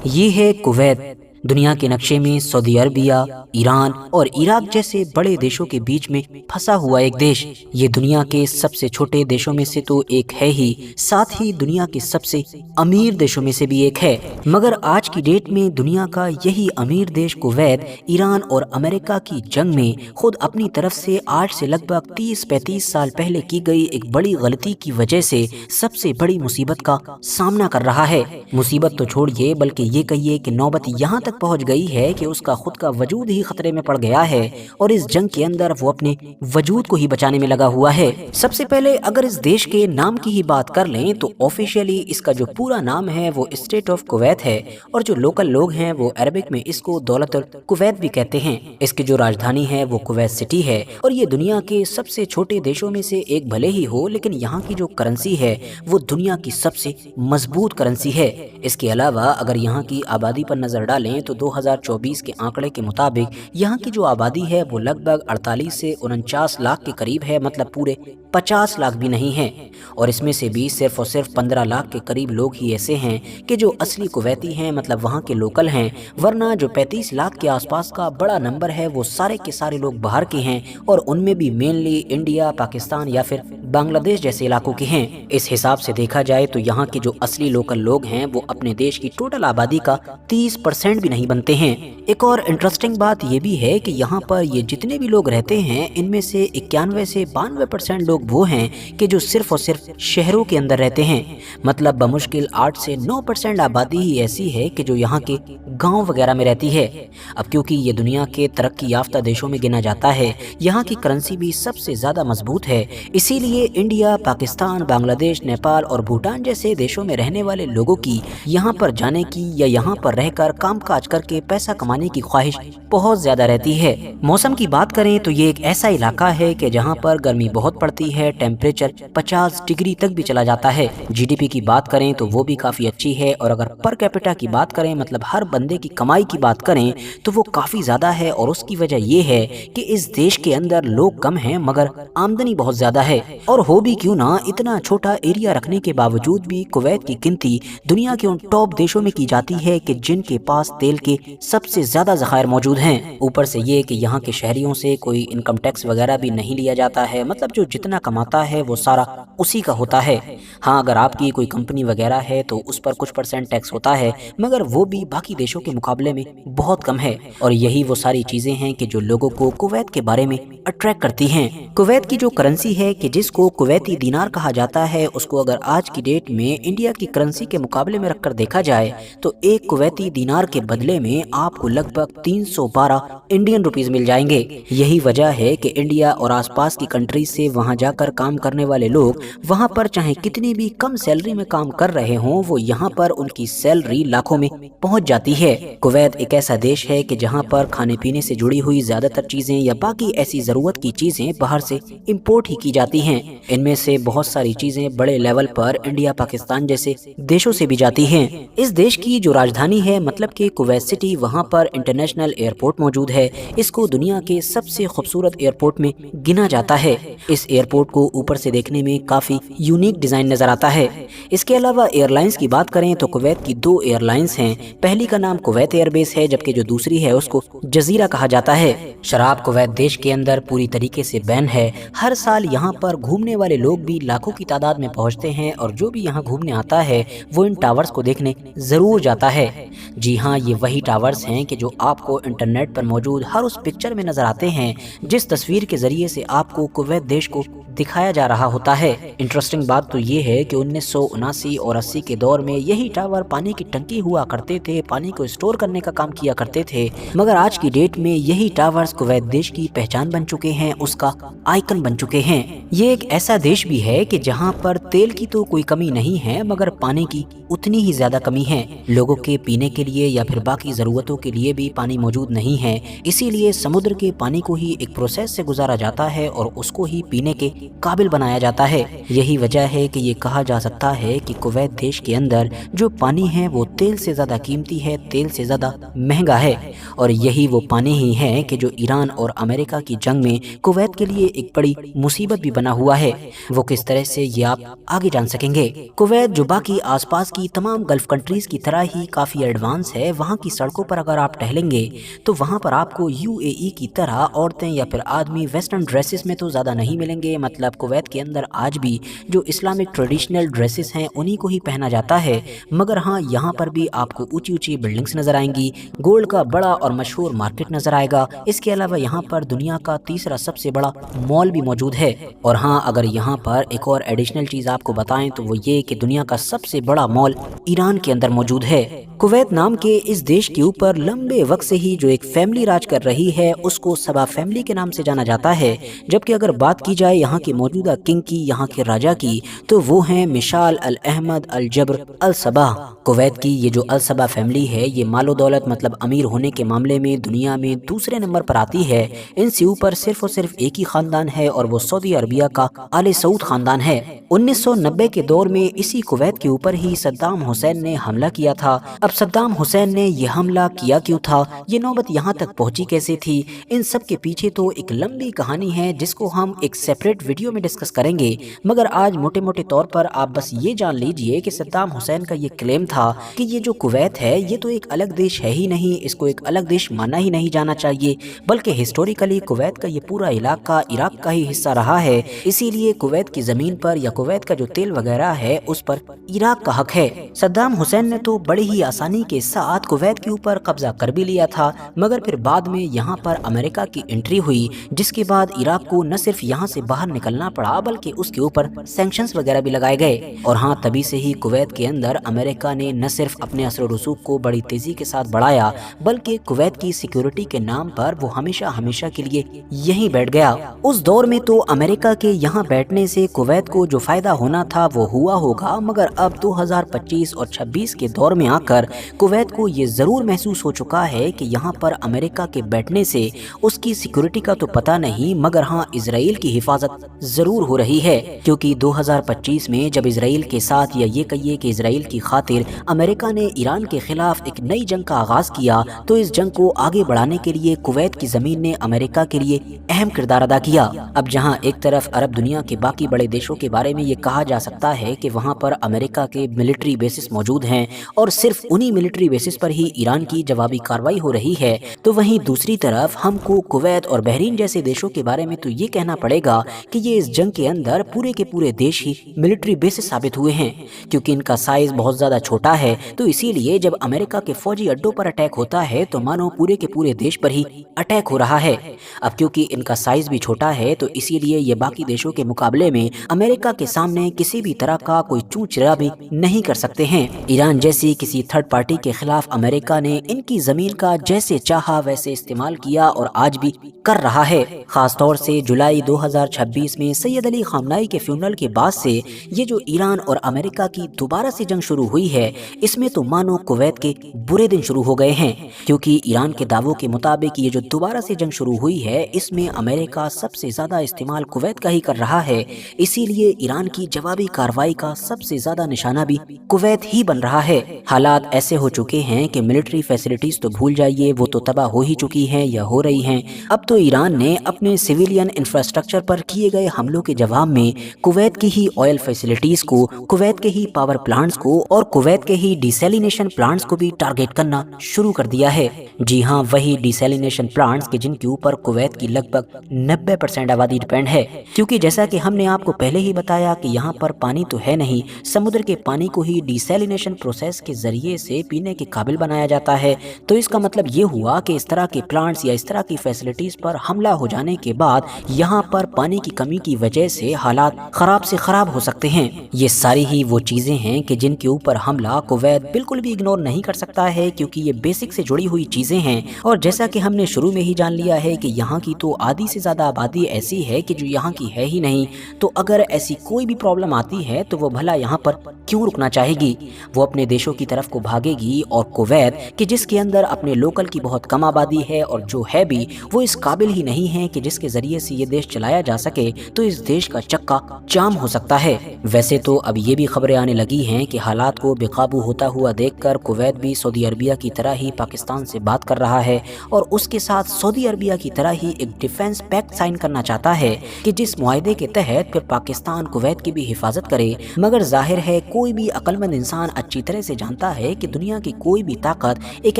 یہ ہے کویت، دنیا کے نقشے میں سعودی عربیہ، ایران اور عراق جیسے بڑے دیشوں کے بیچ میں پھنسا ہوا ایک دیش۔ یہ دنیا کے سب سے چھوٹے دیشوں میں سے تو ایک ہے ہی، ساتھ ہی دنیا کے سب سے امیر دیشوں میں سے بھی ایک ہے۔ مگر آج کی ڈیٹ میں دنیا کا یہی امیر دیش کویت ایران اور امریکہ کی جنگ میں خود اپنی طرف سے آج سے لگ بھگ 30-35 سال پہلے کی گئی ایک بڑی غلطی کی وجہ سے سب سے بڑی مصیبت کا سامنا کر رہا ہے۔ مصیبت تو چھوڑیے، بلکہ یہ کہیے کہ نوبت یہاں تک پہنچ گئی ہے کہ اس کا خود کا وجود ہی خطرے میں پڑ گیا ہے، اور اس جنگ کے اندر وہ اپنے وجود کو ہی بچانے میں لگا ہوا ہے۔ سب سے پہلے اگر اس دیش کے نام کی ہی بات کر لیں تو آفیشیلی اس کا جو پورا نام ہے وہ اسٹیٹ آف کویت ہے، اور جو لوکل لوگ ہیں وہ عربک میں اس کو دولت الکویت بھی کہتے ہیں۔ اس کی جو راجدھانی ہے وہ کویت سٹی ہے، اور یہ دنیا کے سب سے چھوٹے دیشوں میں سے ایک بھلے ہی ہو، لیکن یہاں کی جو کرنسی ہے وہ دنیا کی سب سے مضبوط کرنسی ہے۔ اس کے علاوہ اگر یہاں کی آبادی پر نظر ڈالیں تو 2024 کے آنکڑے کے مطابق یہاں کی جو آبادی ہے وہ لگ بھگ 48 سے 49 لاکھ کے قریب ہے، مطلب پورے 50 لاکھ بھی نہیں ہیں، اور اس میں سے بھی صرف اور صرف 15 لاکھ کے قریب لوگ ہی ایسے ہیں کہ جو اصلی کویتی ہیں، مطلب وہاں کے لوکل ہیں، ورنہ جو 35 لاکھ کے آس پاس کا بڑا نمبر ہے وہ سارے کے سارے لوگ باہر کے ہیں، اور ان میں بھی مینلی انڈیا، پاکستان یا پھر بنگلہ دیش جیسے علاقوں کے ہیں۔ اس حساب سے دیکھا جائے تو یہاں کے جو اصلی لوکل لوگ ہیں وہ اپنے دیش کی ٹوٹل آبادی کا 30% بھی نہیں بنتے ہیں۔ ایک اور انٹرسٹنگ بات یہ بھی ہے کہ یہاں پر یہ جتنے بھی لوگ رہتے ہیں ان میں سے 91 سے 92% لوگ وہ ہیں کہ جو صرف اور صرف شہروں کے اندر رہتے ہیں، مطلب بمشکل 8 سے 9% آبادی ہی ایسی ہے کہ جو یہاں کے گاؤں وغیرہ میں رہتی ہے۔ اب کیونکہ یہ دنیا کے ترقی یافتہ دیشوں میں گنا جاتا ہے، یہاں کی کرنسی بھی سب سے زیادہ مضبوط ہے، اسی لیے انڈیا، پاکستان، بنگلہ دیش، نیپال اور بھوٹان جیسے دیشوں میں رہنے والے لوگوں کی یہاں پر جانے کی یا یہاں پر رہ کر کام کاج کر کے پیسہ کمانے کی خواہش بہت زیادہ رہتی ہے۔ موسم کی بات کریں تو یہ ایک ایسا علاقہ ہے کہ جہاں پر گرمی بہت پڑتی ہے، ٹیمپریچر 50 ڈگری تک بھی چلا جاتا ہے۔ جی ڈی پی کی بات کریں تو وہ بھی کافی اچھی ہے، اور اگر پر کیپٹا کی بات کریں، مطلب ہر بندے کی کمائی کی بات کریں تو وہ کافی زیادہ ہے، اور اس کی وجہ یہ ہے کہ اس دیش کے اندر لوگ کم ہیں مگر آمدنی بہت زیادہ ہے۔ اور ہو بھی کیوں نہ، اتنا چھوٹا ایریا رکھنے کے باوجود بھی کویت کی گنتی دنیا کے ان ٹاپ دیشوں میں کی جاتی ہے کہ جن کے پاس تیل کے سب سے زیادہ ذخائر موجود ہیں۔ اوپر سے یہ کہ یہاں کے شہریوں سے کوئی انکم ٹیکس وغیرہ بھی نہیں لیا جاتا ہے، مطلب جو جتنا کماتا ہے وہ سارا اسی کا ہوتا ہے۔ ہاں اگر آپ کی کوئی کمپنی وغیرہ ہے تو اس پر کچھ % ٹیکس ہوتا ہے، مگر وہ بھی باقی دیشوں کے مقابلے میں بہت کم ہے، اور یہی وہ ساری چیزیں ہیں کہ جو لوگوں کو کویت کے بارے میں اٹریکٹ کرتی ہیں۔ کویت کی جو کرنسی ہے کہ جس کو کویتی دینار کہا جاتا ہے، اس کو اگر آج کی ڈیٹ میں انڈیا کی کرنسی کے مقابلے میں رکھ کر دیکھا جائے تو ایک کویتی دینار کے بدلے میں آپ کو لگ بھگ 312 انڈین روپیز مل جائیں گے۔ یہی وجہ ہے کہ انڈیا اور آس پاس کی کنٹریز سے وہاں جا کر کام کرنے والے لوگ وہاں پر چاہے کتنی بھی کم سیلری میں کام کر رہے ہوں، وہ یہاں پر ان کی سیلری لاکھوں میں پہنچ جاتی ہے۔ کویت ایک ایسا دیش ہے کہ جہاں پر کھانے پینے سے جڑی ہوئی زیادہ تر چیزیں یا باقی ایسی ضرورت کی چیزیں باہر سے امپورٹ ہی کی جاتی ہیں۔ ان میں سے بہت ساری چیزیں بڑے لیول پر انڈیا، پاکستان جیسے دیشوں سے بھی جاتی ہیں۔ اس دیش کی جو راجدھانی ہے مطلب کہ کویت سٹی، وہاں پر انٹرنیشنل ایئرپورٹ موجود ہے۔ اس کو دنیا کے سب سے خوبصورت ایئرپورٹ میں گنا جاتا ہے۔ اس ایئرپورٹ کو اوپر سے دیکھنے میں کافی یونیک ڈیزائن نظر آتا ہے۔ اس کے علاوہ ایئر لائنز کی بات کریں تو کویت کی 2 ایئر لائنز ہیں، پہلی کا نام کویت ایئر بیس ہے، جبکہ جو دوسری ہے اس کو جزیرہ کہا جاتا ہے۔ شراب کویت دیش کے اندر پوری طریقے سے بین ہے۔ ہر سال یہاں پر گھومنے والے لوگ بھی لاکھوں کی تعداد میں پہنچتے ہیں، اور جو بھی یہاں گھومنے آتا ہے وہ ان ٹاورز کو دیکھنے ضرور جاتا ہے۔ جی ہاں، یہ وہی ٹاورز ہیں کہ جو آپ کو انٹرنیٹ پر موجود ہر اس پکچر میں نظر آتے ہیں جس تصویر کے ذریعے سے آپ کو کویت دیش کو دکھایا جا رہا ہوتا ہے۔ انٹرسٹنگ بات تو یہ ہے کہ 1979 اور 80 کے دور میں یہی ٹاور پانی کی ٹنکی ہوا کرتے تھے، پانی کو اسٹور کرنے کا کام کیا کرتے تھے، مگر آج کی ڈیٹ میں یہی ٹاورز کویت دیش کی پہچان بن چکے ہیں، اس کا آئیکن بن چکے ہیں۔ یہ ایک ایسا دیش بھی ہے کہ جہاں پر تیل کی تو کوئی کمی نہیں ہے، مگر پانی کی اتنی ہی زیادہ کمی ہے۔ لوگوں کے پینے کے لیے یا پھر باقی ضرورتوں کے لیے بھی پانی موجود نہیں ہے، اسی لیے سمندر کے پانی کو ہی ایک پروسیس سے گزارا جاتا ہے اور اس کو ہی پینے کے काबिल बनाया जाता है। यही वजह है कि ये कहा जा सकता है कि कुवैत देश के अंदर जो पानी है वो तेल से ज़्यादा कीमती है, तेल से ज़्यादा महंगा है। और यही वो पानी ही है कि जो ईरान और अमेरिका की जंग में कुवैत के लिए एक बड़ी मुसीबत भी बना हुआ है। वो किस तरह से ये आप आगे जान सकेंगे। कुवैत जो बाकी आसपास की तमाम गल्फ कंट्रीज की तरह ही काफ़ी एडवांस है। वहाँ की सड़कों पर अगर आप टहलेंगे तो वहाँ पर आपको यूएई की तरह औरतें या फिर आदमी वेस्टर्न ड्रेसेस में तो ज़्यादा नहीं मिलेंगे। मतलब कुवैत के अंदर आज भी जो इस्लामिक ट्रेडिशनल ड्रेसेस हैं उन्हीं को ही पहना जाता है। मगर हाँ, यहाँ पर भी आपको ऊंची ऊंची बिल्डिंग्स नजर आएंगी, गोल्ड का बड़ा और मशहूर मार्केट नजर आएगा। इसके अलावा यहाँ पर दुनिया का तीसरा सबसे बड़ा मॉल भी मौजूद है। और हाँ, अगर यहाँ पर एक और एडिशनल चीज आपको बताएं तो वो ये कि दुनिया का सबसे बड़ा मॉल ईरान के अंदर मौजूद है। कुवैत नाम के इस देश के ऊपर लंबे वक्त से ही जो एक फैमिली राज कर रही है उसको सबा फैमिली के नाम से जाना जाता है। जबकि अगर बात की जाए यहाँ के मौजूदा किंग की, यहाँ के राजा की, तो वो हैं मिशाल अल अहमद अल जब्र अल सबा। कुवैत की ये जो अल सबा फैमिली है ये मालो दौलत मतलब अमीर होने के मामले में दुनिया में दूसरे नंबर पर आती है। इनसे ऊपर सिर्फ और सिर्फ एक ही खानदान है और वो सऊदी अरबिया का आले सऊद खानदान है। 1990 के दौर में इसी कुवैत के ऊपर ही सद्दाम हुसैन ने हमला किया था। अब सद्दाम हुसैन ने यह हमला किया क्यों था, ये नौबत यहाँ तक पहुंची कैसे थी, इन सब के पीछे तो एक लंबी कहानी है जिसको हम एक सेपरेट वीडियो में डिस्कस करेंगे। मगर आज मोटे मोटे तौर पर आप बस ये जान लीजिए कि सद्दाम हुसैन का ये क्लेम था कि ये जो कुवैत है ये तो एक अलग देश है ही नहीं, इसको एक अलग देश माना ही नहीं जाना चाहिए, बल्कि हिस्टोरिकली कुवैत का ये पूरा इलाका इराक का ही हिस्सा रहा है। इसीलिए कुवैत की जमीन पर या कुवैत का जो तेल वगैरह है उस पर इराक का हक है। सद्दाम हुसैन ने तो बड़ी ही आसानी के साथ कुवैत के ऊपर कब्जा कर भी लिया था, मगर फिर बाद में यहाँ पर अमेरिका की एंट्री हुई, जिसके बाद इराक को न सिर्फ यहाँ से बाहर निकलना पड़ा बल्कि उसके ऊपर सैंक्शंस वगैरह भी लगाए गए। और हाँ, तभी से ही कुवैत के अंदर अमेरिका ने न सिर्फ अपने असर रसूख को बड़ी तेजी के साथ बढ़ाया बल्कि कुवैत की सिक्योरिटी के नाम पर वो हमेशा हमेशा के लिए यहीं बैठ गया। उस दौर में तो अमेरिका के यहाँ बैठने से कुवैत को जो फायदा होना था वो हुआ होगा, मगर अब 2025 और 26 के दौर में आकर कुवैत को ये जरूर महसूस हो चुका है कि यहाँ पर अमेरिका के बैठने से उसकी सिक्योरिटी का तो पता नहीं मगर हाँ इजराइल की हिफाजत जरूर हो रही है। क्योंकि 2025 में जब इजराइल के साथ या ये कहिए कि इजराइल की खातिर अमेरिका ने ईरान के खिलाफ एक नई जंग का आगाज किया, तो इस जंग को आगे बढ़ाने के लिए कुवैत की जमीन ने अमेरिका के लिए अहम किरदार अदा किया। अब जहाँ एक तरफ अरब दुनिया के बाकी बड़े देशों के बारे में ये कहा जा सकता है कि वहाँ पर अमेरिका के मिलिट्री बेसिस मौजूद हैं और सिर्फ उन्हीं मिलिट्री बेसिस पर ही ईरान की जवाबी कार्रवाई हो रही है, तो वहीं दूसरी तरफ हमको कुवैत और बहरीन जैसे देशों के बारे में तो ये कहना पड़ेगा कि ये इस जंग के अंदर पूरे के पूरे देश ही मिलिट्री बेसिस साबित हुए हैं। क्योंकि इनका साइज बहुत ज्यादा छोटा है, तो इसीलिए जब अमेरिका के फौजी अड्डों पर अटैक होता है तो मानो पूरे के पूरे देश पर ही अटैक हो रहा है। अब क्योंकि इनका साइज भी छोटा है तो इसीलिए ये बाकी देशों के मुकाबले में अमेरिका के सामने किसी भी तरह का कोई चूचरा भी नहीं कर सकते हैं। ईरान जैसी किसी थर्ड पार्टी के खिलाफ अमेरिका ने इनकी जमीन का जैसे चाहा वैसे इस्तेमाल किया और आज भी कर रहा है। खास तौर से जुलाई 2026 में सैयद अली खामनाई के फ्यूनरल के बाद से ये जो ईरान और अमेरिका की दोबारा से जंग शुरू हुई है, इसमें तो मानो कुवैत के बुरे दिन शुरू हो गए हैं। क्योंकि ईरान के दावों के मुताबिक ये जो दोबारा से जंग शुरू हुई है इसमें अमेरिका सबसे ज्यादा इस्तेमाल कुवैत का ही कर रहा है। इसीलिए ईरान की जवाबी कार्रवाई का सबसे ज्यादा निशाना भी कुवैत ही बन रहा है। हालात ऐसे हो चुके हैं कि मिलिट्री फैसिलिटीज तो भूल जाइए, वो तो तबाह हो ही चुकी हैं या हो रही हैं। अब तो ईरान ने अपने सिविलियन इंफ्रास्ट्रक्चर पर किए गए हमलों के जवाब में कुवैत की ही ऑयल फैसिलिटीज को, कुवैत के ही पावर प्लांट्स को और कुवैत के ही डिसैलिनेशन प्लांट्स को भी टारगेट करना शुरू कर दिया है। जी हाँ, वही डिसैलिनेशन प्लांट्स के जिनके ऊपर कुवैत की लगभग 90% आबादी डिपेंड है। क्योंकि जैसा कि हमने आपको पहले ही बताया कि यहाँ पर पानी तो है नहीं, समुद्र के पानी को ही डिसैलिनेशन प्रोसेस के जरिए से पीने के काबिल बनाया जाता है। तो इसका मतलब ये हुआ कि इस तरह के प्लांट्स या इस तरह की फैसिलिटीज पर हमला हो जाने के बाद यहाँ पर पानी की कमी की वजह से हालात खराब से खराब हो सकते हैं। ये सारी ही वो चीजें हैं कि जिनके ऊपर हमला कुवैत बिल्कुल भी इग्नोर नहीं कर सकता है, क्योंकि ये बेसिक से जुड़ी हुई चीजें हैं। और जैसा कि हमने शुरू में ही जान लिया है कि यहाँ की तो आधी से ज्यादा आबादी ऐसी है कि जो यहाँ की है ही नहीं, तो अगर ऐसी कोई भी प्रॉब्लम आती है तो वो भला यहाँ पर क्यों रुकना चाहेगी, वो अपने देशों की तरफ को भागेगी। और कुवैत कि जिसके अंदर अपने लोकल की बहुत कम आबादी है और जो है भी वो इस काबिल ही नहीं है कि जिसके जरिए से ये देश चलाया जा सके, लगे तो इस देश का चक्का जाम हो सकता है। वैसे तो अब ये भी खबरें आने लगी हैं कि हालात को बेकाबू होता हुआ देखकर कुवैत भी सऊदी अरबिया की तरह ही पाकिस्तान से बात कर रहा है और उसके साथ सऊदी अरबिया की तरह ही एक डिफेंस पैक्ट साइन करना चाहता है कि जिस मुआहदे के तहत फिर पाकिस्तान कुवैत की भी हिफाजत करे। मगर जाहिर है कोई भी अक्लमंद इंसान अच्छी तरह से जानता है कि दुनिया की कोई भी ताकत एक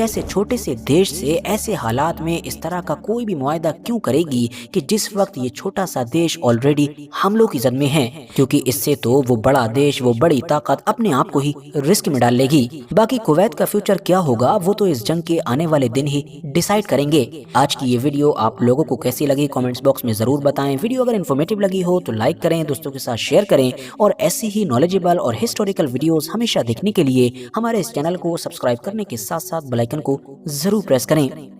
ऐसे छोटे से देश से ऐसे हालात में इस तरह का कोई भी मुआहदा क्यों करेगी कि जिस वक्त ये छोटा सा देश ऑलरेडी हमलों की जद में है, क्योंकि इससे तो वो बड़ा देश, वो बड़ी ताकत अपने आप को ही रिस्क में डाल लेगी। बाकी कुवैत का फ्यूचर क्या होगा वो तो इस जंग के आने वाले दिन ही डिसाइड करेंगे। आज की ये वीडियो आप लोगों को कैसी लगी कमेंट्स बॉक्स में जरूर बताएं। वीडियो अगर इन्फॉर्मेटिव लगी हो तो लाइक करें, दोस्तों के साथ शेयर करें और ऐसी ही नॉलेजेबल और हिस्टोरिकल वीडियोस हमेशा देखने के लिए हमारे इस चैनल को सब्सक्राइब करने के साथ साथ बेल आइकन को जरूर प्रेस करें।